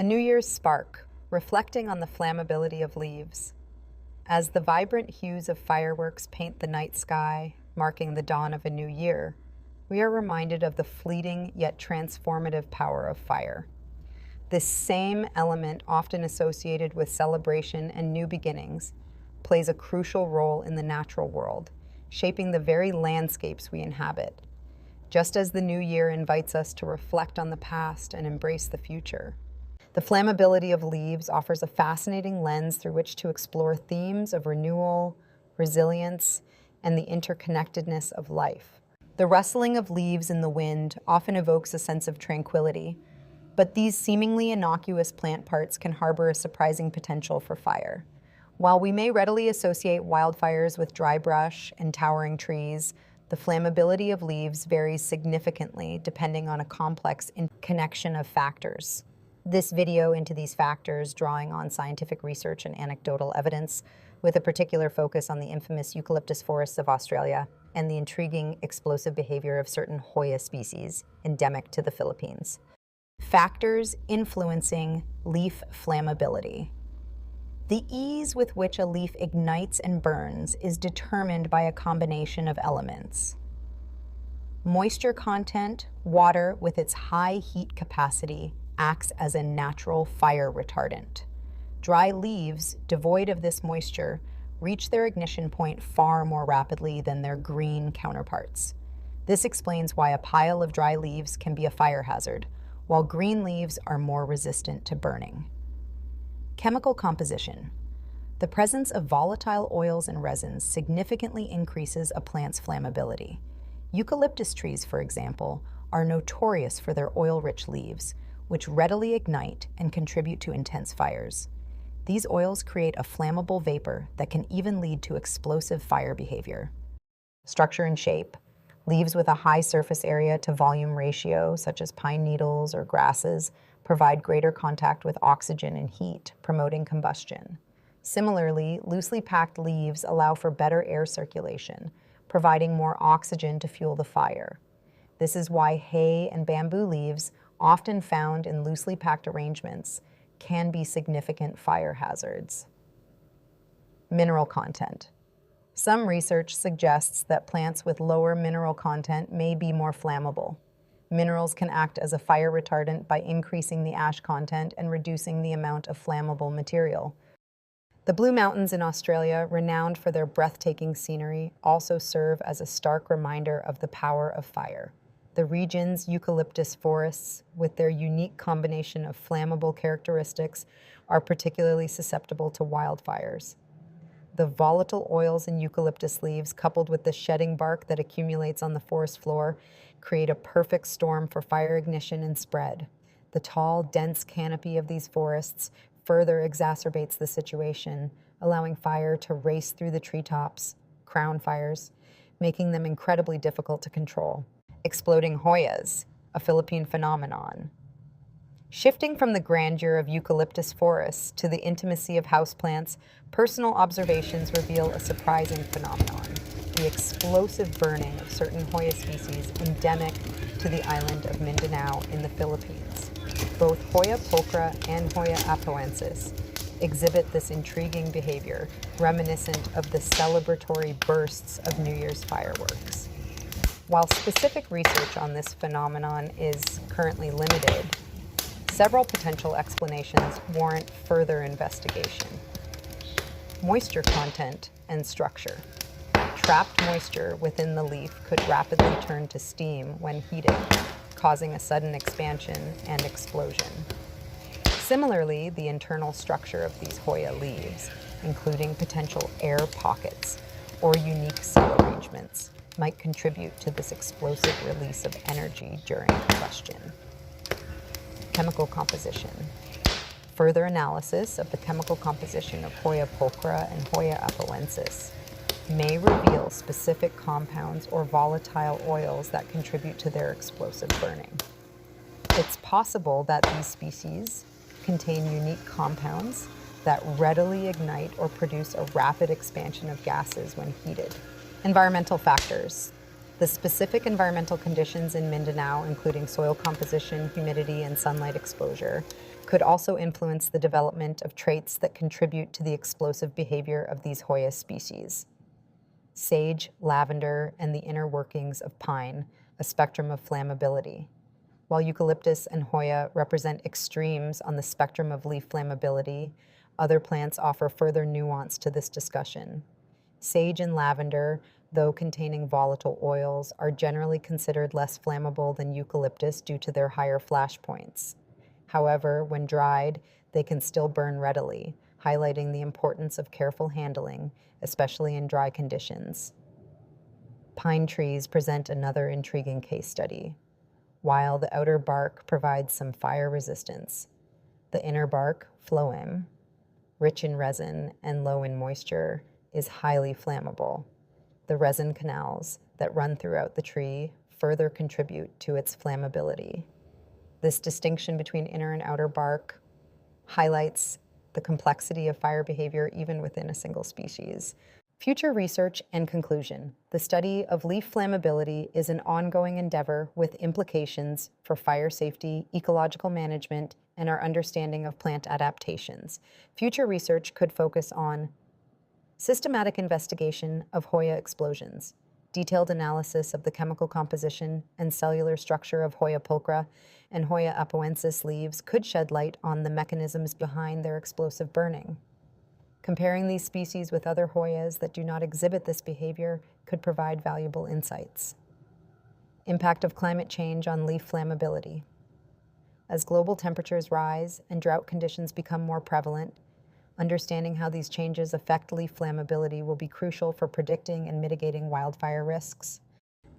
A New Year's spark, reflecting on the flammability of leaves. As the vibrant hues of fireworks paint the night sky, marking the dawn of a new year, we are reminded of the fleeting yet transformative power of fire. This same element, often associated with celebration and new beginnings, plays a crucial role in the natural world, shaping the very landscapes we inhabit. Just as the new year invites us to reflect on the past and embrace the future, the flammability of leaves offers a fascinating lens through which to explore themes of renewal, resilience, and the interconnectedness of life. The rustling of leaves in the wind often evokes a sense of tranquility, but these seemingly innocuous plant parts can harbor a surprising potential for fire. While we may readily associate wildfires with dry brush and towering trees, the flammability of leaves varies significantly depending on a complex connection of factors. This video into these factors, drawing on scientific research and anecdotal evidence, with a particular focus on the infamous eucalyptus forests of Australia and the intriguing explosive behavior of certain Hoya species endemic to the Philippines. Factors influencing leaf flammability. The ease with which a leaf ignites and burns is determined by a combination of elements. Moisture content, water with its high heat capacity, acts as a natural fire retardant. Dry leaves, devoid of this moisture, reach their ignition point far more rapidly than their green counterparts. This explains why a pile of dry leaves can be a fire hazard, while green leaves are more resistant to burning. Chemical composition. The presence of volatile oils and resins significantly increases a plant's flammability. Eucalyptus trees, for example, are notorious for their oil-rich leaves, which readily ignite and contribute to intense fires. These oils create a flammable vapor that can even lead to explosive fire behavior. Structure and shape. Leaves with a high surface area to volume ratio, such as pine needles or grasses, provide greater contact with oxygen and heat, promoting combustion. Similarly, loosely packed leaves allow for better air circulation, providing more oxygen to fuel the fire. This is why hay and bamboo leaves, often found in loosely packed arrangements, can be significant fire hazards. Mineral content. Some research suggests that plants with lower mineral content may be more flammable. Minerals can act as a fire retardant by increasing the ash content and reducing the amount of flammable material. The Blue Mountains in Australia, renowned for their breathtaking scenery, also serve as a stark reminder of the power of fire. The region's eucalyptus forests, with their unique combination of flammable characteristics, are particularly susceptible to wildfires. The volatile oils in eucalyptus leaves, coupled with the shedding bark that accumulates on the forest floor, create a perfect storm for fire ignition and spread. The tall, dense canopy of these forests further exacerbates the situation, allowing fire to race through the treetops, crown fires, making them incredibly difficult to control. Exploding Hoyas, a Philippine phenomenon. Shifting from the grandeur of eucalyptus forests to the intimacy of houseplants, personal observations reveal a surprising phenomenon: the explosive burning of certain Hoya species endemic to the island of Mindanao in the Philippines. Both Hoya pulchra and Hoya apoensis exhibit this intriguing behavior, reminiscent of the celebratory bursts of New Year's fireworks. While specific research on this phenomenon is currently limited, several potential explanations warrant further investigation. Moisture content and structure. Trapped moisture within the leaf could rapidly turn to steam when heated, causing a sudden expansion and explosion. Similarly, the internal structure of these Hoya leaves, including potential air pockets or unique cell arrangements, might contribute to this explosive release of energy during combustion. Chemical composition. Further analysis of the chemical composition of Hoya pulchra and Hoya apoensis may reveal specific compounds or volatile oils that contribute to their explosive burning. It's possible that these species contain unique compounds that readily ignite or produce a rapid expansion of gases when heated. Environmental factors. The specific environmental conditions in Mindanao, including soil composition, humidity, and sunlight exposure, could also influence the development of traits that contribute to the explosive behavior of these Hoya species. Sage, lavender, and the inner workings of pine, a spectrum of flammability. While eucalyptus and Hoya represent extremes on the spectrum of leaf flammability, other plants offer further nuance to this discussion. Sage and lavender, though containing volatile oils, are generally considered less flammable than eucalyptus due to their higher flash points. However, when dried, they can still burn readily, highlighting the importance of careful handling, especially in dry conditions. Pine trees present another intriguing case study. While the outer bark provides some fire resistance, the inner bark, phloem, rich in resin and low in moisture, is highly flammable. The resin canals that run throughout the tree further contribute to its flammability. This distinction between inner and outer bark highlights the complexity of fire behavior even within a single species. Future research and conclusion. The study of leaf flammability is an ongoing endeavor with implications for fire safety, ecological management, and our understanding of plant adaptations. Future research could focus on systematic investigation of Hoya explosions, detailed analysis of the chemical composition and cellular structure of Hoya pulchra and Hoya apoensis leaves could shed light on the mechanisms behind their explosive burning. Comparing these species with other Hoyas that do not exhibit this behavior could provide valuable insights. Impact of climate change on leaf flammability. As global temperatures rise and drought conditions become more prevalent, understanding how these changes affect leaf flammability will be crucial for predicting and mitigating wildfire risks.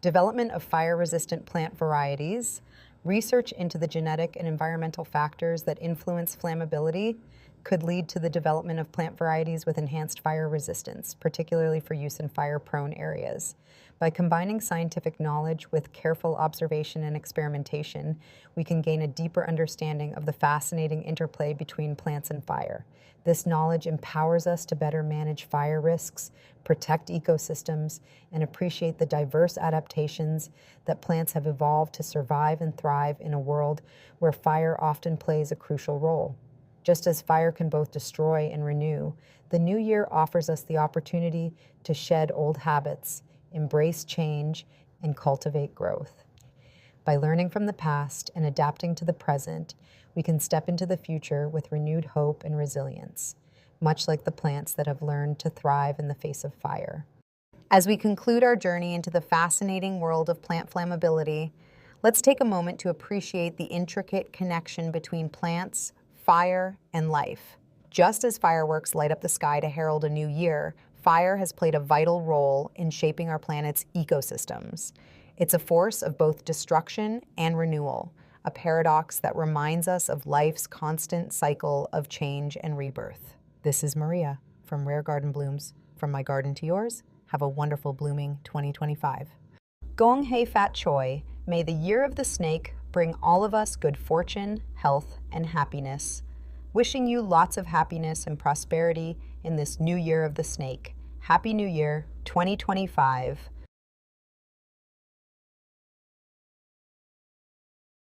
Development of fire-resistant plant varieties. Research into the genetic and environmental factors that influence flammability could lead to the development of plant varieties with enhanced fire resistance, particularly for use in fire-prone areas. By combining scientific knowledge with careful observation and experimentation, we can gain a deeper understanding of the fascinating interplay between plants and fire. This knowledge empowers us to better manage fire risks, protect ecosystems, and appreciate the diverse adaptations that plants have evolved to survive and thrive in a world where fire often plays a crucial role. Just as fire can both destroy and renew, the new year offers us the opportunity to shed old habits, embrace change, and cultivate growth. By learning from the past and adapting to the present, we can step into the future with renewed hope and resilience, much like the plants that have learned to thrive in the face of fire. As we conclude our journey into the fascinating world of plant flammability, let's take a moment to appreciate the intricate connection between plants, fire, and life. Just as fireworks light up the sky to herald a new year, fire has played a vital role in shaping our planet's ecosystems. It's a force of both destruction and renewal, a paradox that reminds us of life's constant cycle of change and rebirth. This is Maria from Raregardenblooms. From my garden to yours, have a wonderful blooming 2025. Gong hei fat choi, may the year of the snake bring all of us good fortune, health, and happiness. Wishing you lots of happiness and prosperity in this new year of the snake. Happy New Year 2025.